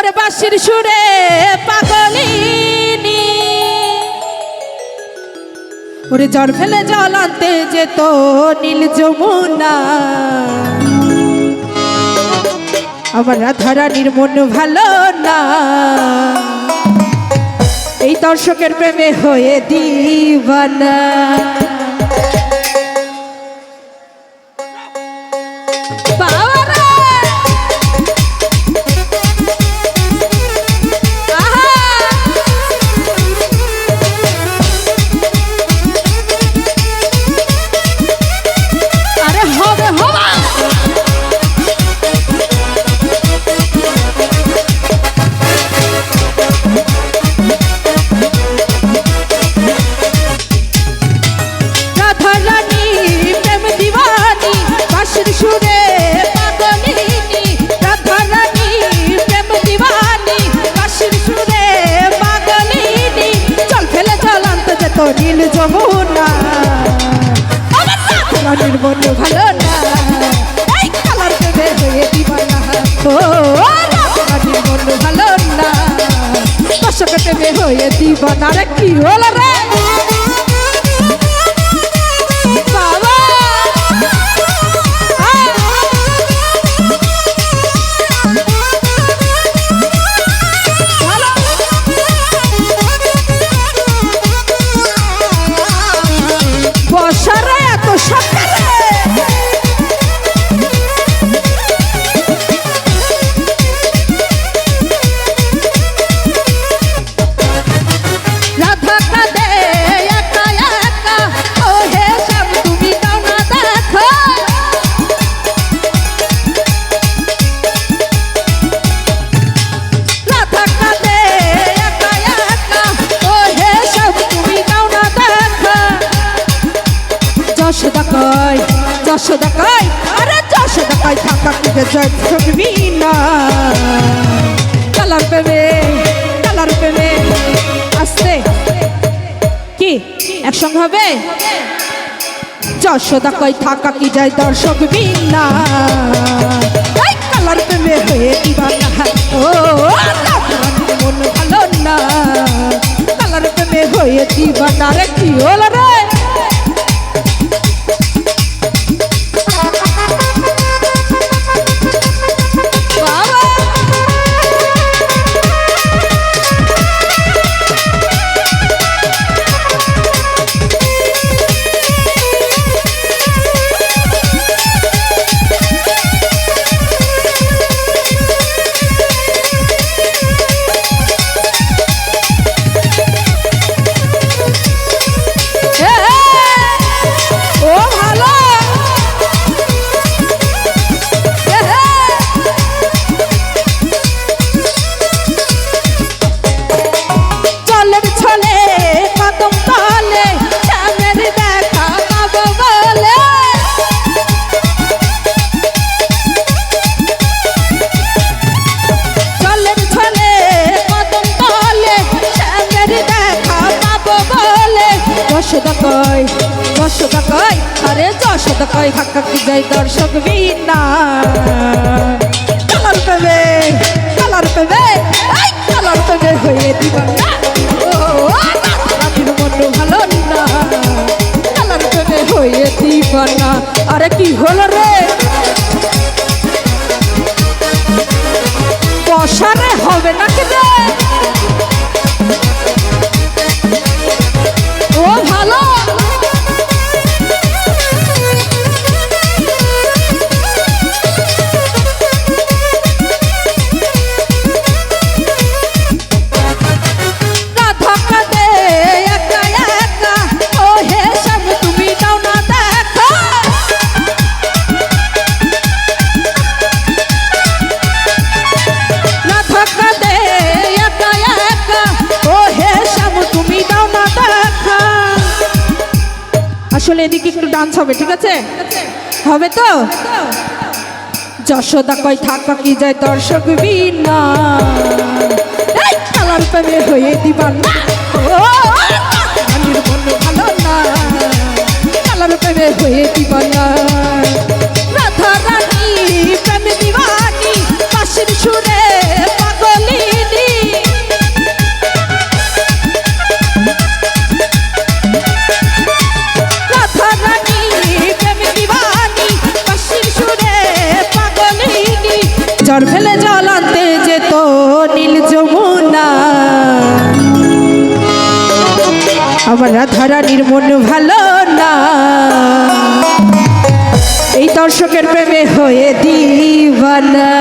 ওরে বাঁশির সুরে পাগলিনী ওরে জ্বর ফেলে জল আনতে যেত নীল যমুনা আমার রাধারানীর মন ভালো না এই দর্শকের প্রেমে হয়ে দিবানা নীল যমুনা রানীর মন ভালো না এই কালার প্রেমে হয়ে দিবানা ও রানীর মন ভালো না দর্শক প্রেমে হয়ে দিবানা রে কি হলো রে বাবা যশোদা কই আরে যশোদা কই থাকা কিতে জয় থাকবি না কালার প্রেমে আসতে কি একসঙ্গে হবে যশোদা কই থাকা কি যায় দর্শক বিনা এই কালার প্রেমে হয়ে দিবানা ও রাধারানীর মন ভালো না কালার প্রেমে হয়ে দিবানা রে কি হলো রে যশোদা কই আরে যশোদা কই হাক্কা কি যায় দর্শক বিনা কালার প্রেমে এই কালার প্রেমে হয়ে দিবানা ও রানীর মন ভালো না কালার প্রেমে হয়ে দিবানা আরে কি হলো রে বসারে হবে নাকি রে ও ভালো আসলে এদিকে একটু ডান্স হবে ঠিক আছে হবে তো যশোদা কই থাকা কি যায় দর্শক বিনা এই কালার প্রেমে হয়ে দিবানা ও রানীর মন ভালো না কালার প্রেমে হয়ে দিবানা রাধারানী প্রেমে দিবানি বাঁশির সুরে পাগলি চর ফেলে জল আনতে যেত নীল যমুনা আমার রাধারানীর মন ভালো না এই দর্শকের প্রেমে হয়ে দিবানা।